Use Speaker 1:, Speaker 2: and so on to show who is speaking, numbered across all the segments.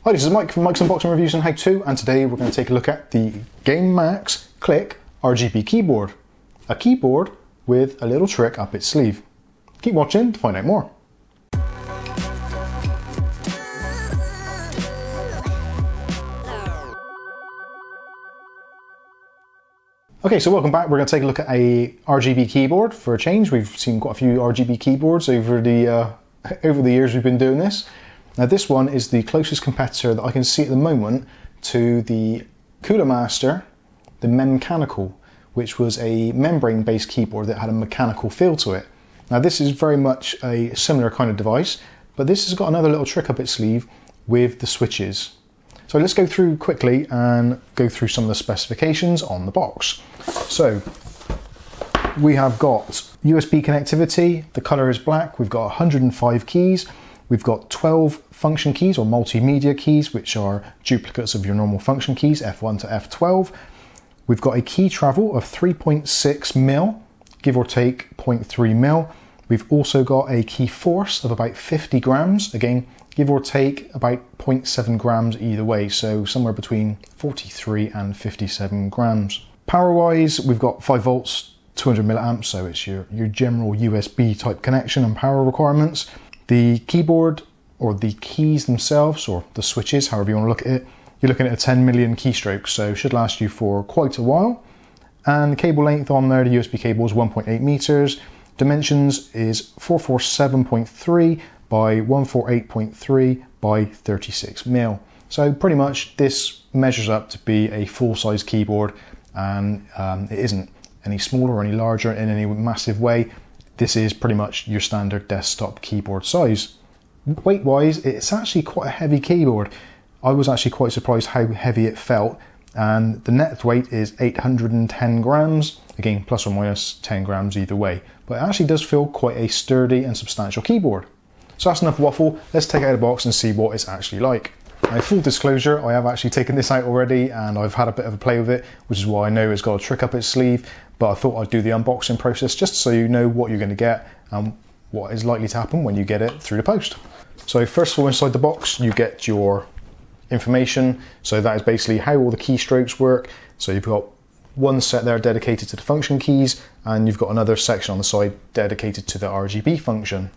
Speaker 1: Hi, this is Mike from Mike's Unboxing Reviews and How To, and today we're going to take a look at the Gamemax Click RGB keyboard. A keyboard with a little trick up its sleeve. Keep watching to find out more. Okay, so welcome back. We're going to take a look at a RGB keyboard for a change. We've seen quite a few RGB keyboards over the years we've been doing this. Now this one is the closest competitor that I can see at the moment to the Cooler Master, the Mechanical, which was a membrane-based keyboard that had a mechanical feel to it. Now this is very much a similar kind of device, but this has got another little trick up its sleeve with the switches. So let's go through quickly and go through some of the specifications on the box. So we have got USB connectivity, the color is black, we've got 105 keys, we've got 12 function keys or multimedia keys, which are duplicates of your normal function keys, F1 to F12. We've got a key travel of 3.6 mil, give or take 0.3 mil. We've also got a key force of about 50 grams, again, give or take about 0.7 grams either way, so somewhere between 43 and 57 grams. Power-wise, we've got 5 volts, 200 milliamps, so it's your general USB type connection and power requirements. The keyboard, or the keys themselves, or the switches, however you want to look at it, you're looking at a 10 million keystrokes, so should last you for quite a while. And the cable length on there, the USB cable is 1.8 meters. Dimensions is 447.3 by 148.3 by 36 mil. So pretty much this measures up to be a full-size keyboard, and it isn't any smaller or any larger in any massive way. This is pretty much your standard desktop keyboard size. Weight-wise, it's actually quite a heavy keyboard. I was actually quite surprised how heavy it felt, and the net weight is 810 grams, again plus or minus 10 grams either way, but it actually does feel quite a sturdy and substantial keyboard. So that's enough waffle, let's take it out of the box and see what it's actually like. Now, full disclosure, I have actually taken this out already and I've had a bit of a play with it, which is why I know it's got a trick up its sleeve, but I thought I'd do the unboxing process just so you know what you're going to get and what is likely to happen when you get it through the post. So first of all, inside the box you get your information, so that is basically how all the keystrokes work. So you've got one set there dedicated to the function keys, and you've got another section on the side dedicated to the RGB function.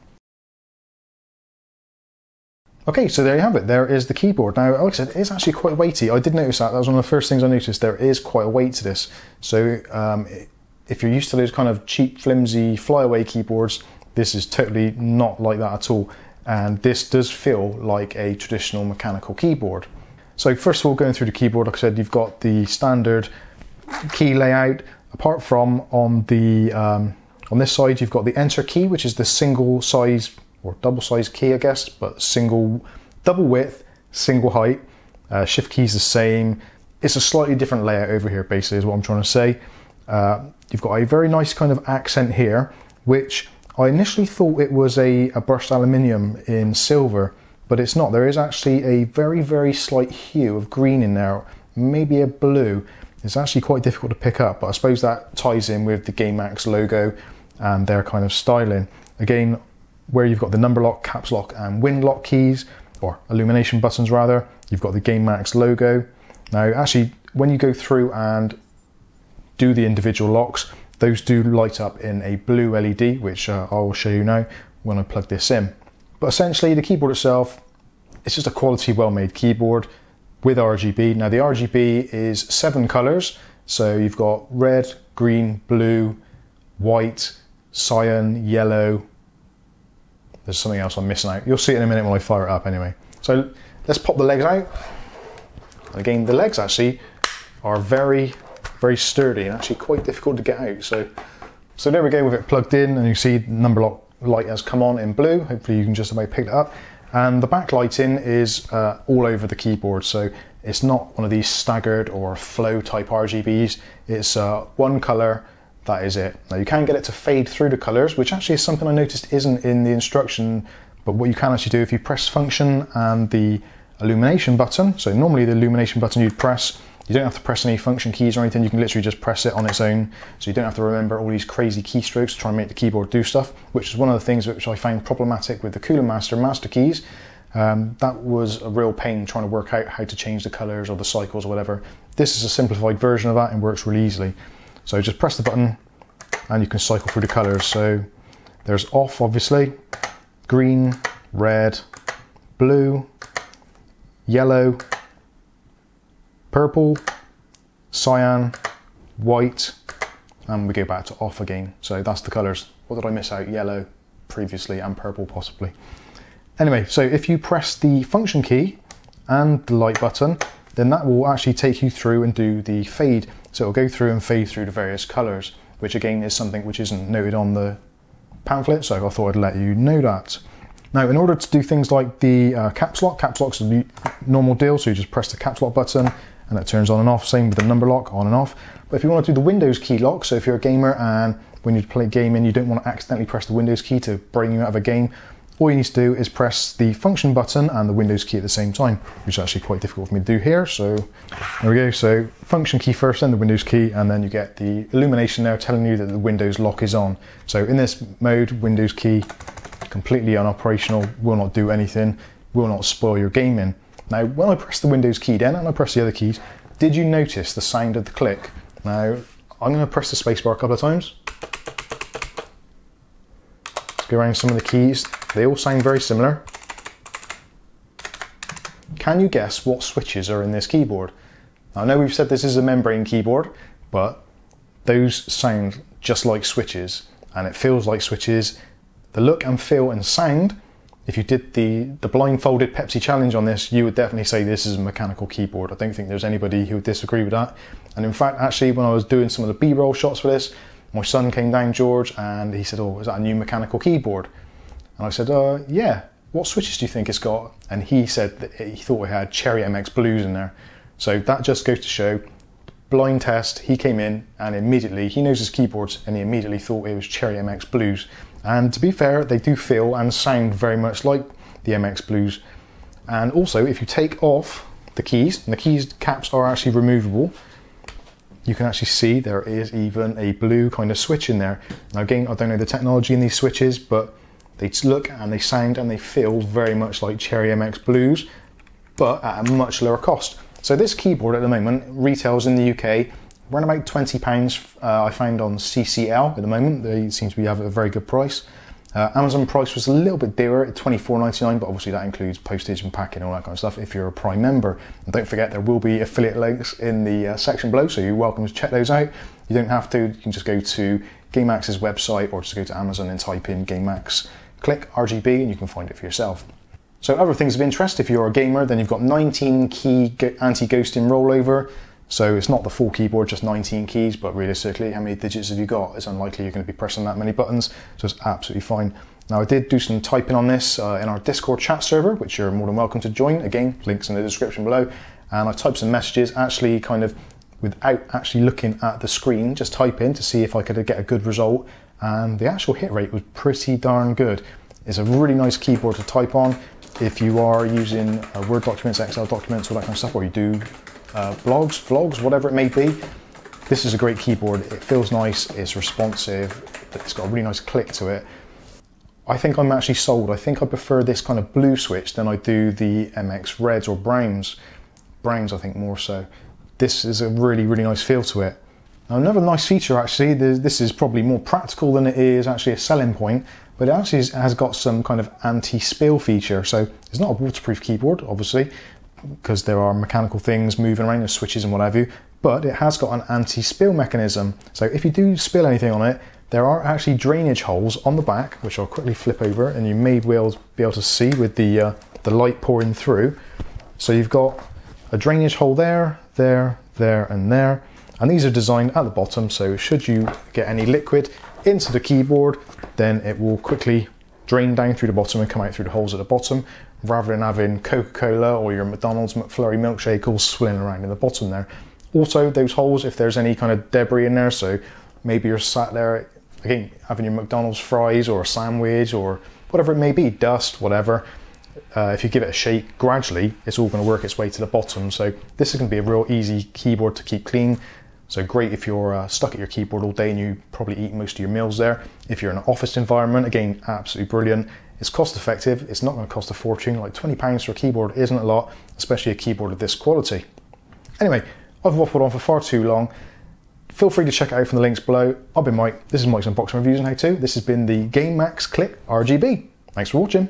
Speaker 1: Okay, so there you have it. There is the keyboard. Now, like I said, it's actually quite weighty. I did notice that. That was one of the first things I noticed. There is quite a weight to this. So if you're used to those kind of cheap, flimsy, flyaway keyboards, this is totally not like that at all. And this does feel like a traditional mechanical keyboard. So first of all, going through the keyboard, like I said, you've got the standard key layout. Apart from on this side, you've got the enter key, which is the single size or double size key, I guess, but double width, single height. Shift key's the same. It's a slightly different layout over here, basically, is what I'm trying to say. You've got a very nice kind of accent here, which I initially thought it was a brushed aluminium in silver, but it's not. There is actually a very, very slight hue of green in there, maybe a blue. It's actually quite difficult to pick up, but I suppose that ties in with the Gamemax logo and their kind of styling. Again, where you've got the number lock, caps lock and wind lock keys, or illumination buttons rather, you've got the Gamemax logo. Now actually, when you go through and do the individual locks, those do light up in a blue LED, which I will show you now when I plug this in. But essentially the keyboard itself, it's just a quality, well-made keyboard with RGB. Now the RGB is 7 colors, so you've got red, green, blue, white, cyan, yellow. There's something else I'm missing out. You'll see it in a minute when I fire it up anyway. So let's pop the legs out. Again, the legs actually are very, very sturdy and actually quite difficult to get out. So there we go with it plugged in, and you see the number lock light has come on in blue. Hopefully you can just about pick it up. And the backlighting is all over the keyboard, so it's not one of these staggered or flow type RGBs. It's one color. That is it. Now you can get it to fade through the colors, which actually is something I noticed isn't in the instruction, but what you can actually do if you press function and the illumination button, so normally the illumination button you'd press, you don't have to press any function keys or anything, you can literally just press it on its own, so you don't have to remember all these crazy keystrokes to try and make the keyboard do stuff, which is one of the things which I found problematic with the Cooler Master master keys. That was a real pain trying to work out how to change the colors or the cycles or whatever. This is a simplified version of that and works really easily. So just press the button and you can cycle through the colors. So there's off, obviously, green, red, blue, yellow, purple, cyan, white, and we go back to off again. So that's the colors. What did I miss out? Yellow previously and purple possibly. Anyway, so if you press the function key and the light button, then that will actually take you through and do the fade. So it'll go through and fade through the various colors, which again is something which isn't noted on the pamphlet, so I thought I'd let you know that. Now, in order to do things like the caps lock's a normal deal, so you just press the caps lock button and it turns on and off, same with the number lock, on and off. But if you want to do the Windows key lock, so if you're a gamer and when you play gaming you don't want to accidentally press the Windows key to bring you out of a game, all you need to do is press the function button and the Windows key at the same time, which is actually quite difficult for me to do here. So there we go. So function key first, then the Windows key, and then you get the illumination there telling you that the Windows lock is on. So in this mode, Windows key completely unoperational, will not do anything, will not spoil your gaming. Now, when I press the Windows key then, and I press the other keys, did you notice the sound of the click? Now, I'm going to press the spacebar a couple of times. Let's go around some of the keys. They all sound very similar. Can you guess what switches are in this keyboard? Now, I know we've said this is a membrane keyboard, but those sound just like switches, and it feels like switches. The look and feel and sound, if you did the blindfolded Pepsi challenge on this, you would definitely say this is a mechanical keyboard. I don't think there's anybody who would disagree with that. And in fact, actually, when I was doing some of the B-roll shots for this, my son came down, George, and he said, "Oh, is that a new mechanical keyboard?" And I said, "Yeah, what switches do you think it's got?" And he said that he thought it had Cherry MX Blues in there. So that just goes to show, blind test, he came in and immediately, he knows his keyboards, and he immediately thought it was Cherry MX Blues. And to be fair, they do feel and sound very much like the MX Blues. And also, if you take off the keys, and the keys caps are actually removable, you can actually see there is even a blue kind of switch in there. Now again, I don't know the technology in these switches, but they look and they sound and they feel very much like Cherry MX Blues, but at a much lower cost. So this keyboard at the moment retails in the UK around about £20. I found on CCL at the moment. They seem to be having a very good price. Amazon price was a little bit dearer at £24.99, but obviously that includes postage and packing and all that kind of stuff if you're a Prime member. And don't forget, there will be affiliate links in the section below, so you're welcome to check those out. You don't have to, you can just go to Gamemax's website or just go to Amazon and type in Gamemax Click RGB and you can find it for yourself. So other things of interest, if you're a gamer, then you've got 19 key anti-ghosting rollover. So it's not the full keyboard, just 19 keys, but realistically, how many digits have you got? It's unlikely you're going to be pressing that many buttons, so it's absolutely fine. Now, I did do some typing on this in our Discord chat server, which you're more than welcome to join. Again, links in the description below. And I typed some messages, actually kind of without actually looking at the screen, just type in to see if I could get a good result. And the actual hit rate was pretty darn good. It's a really nice keyboard to type on. If you are using Word documents, Excel documents, all that kind of stuff, or you do blogs, vlogs, whatever it may be, this is a great keyboard. It feels nice, it's responsive, it's got a really nice click to it. I think I'm actually sold. I think I prefer this kind of blue switch than I do the MX Reds or Browns. Browns, I think, more so. This is a really, really nice feel to it. Now, another nice feature, actually, this is probably more practical than it is actually a selling point, but it actually has got some kind of anti-spill feature. So it's not a waterproof keyboard, obviously, because there are mechanical things moving around, the switches and what have you, but it has got an anti-spill mechanism. So if you do spill anything on it, there are actually drainage holes on the back, which I'll quickly flip over, and you may be able to see with the light pouring through. So you've got a drainage hole there, there, there, and there. And these are designed at the bottom, so should you get any liquid into the keyboard, then it will quickly drain down through the bottom and come out through the holes at the bottom, rather than having Coca-Cola or your McDonald's McFlurry milkshake all swilling around in the bottom there. Also, those holes, if there's any kind of debris in there, so maybe you're sat there, again, having your McDonald's fries or a sandwich or whatever it may be, dust, whatever, if you give it a shake gradually, it's all going to work its way to the bottom. So this is going to be a real easy keyboard to keep clean. So great if you're stuck at your keyboard all day and you probably eat most of your meals there. If you're in an office environment, again, absolutely brilliant. It's cost effective, it's not going to cost a fortune. Like £20 for a keyboard isn't a lot, especially a keyboard of this quality. Anyway, I've waffled on for far too long. Feel free to check it out from the links below. I've been Mike, this is Mike's Unboxing Reviews and How To. This has been the Gamemax Click RGB. Thanks for watching.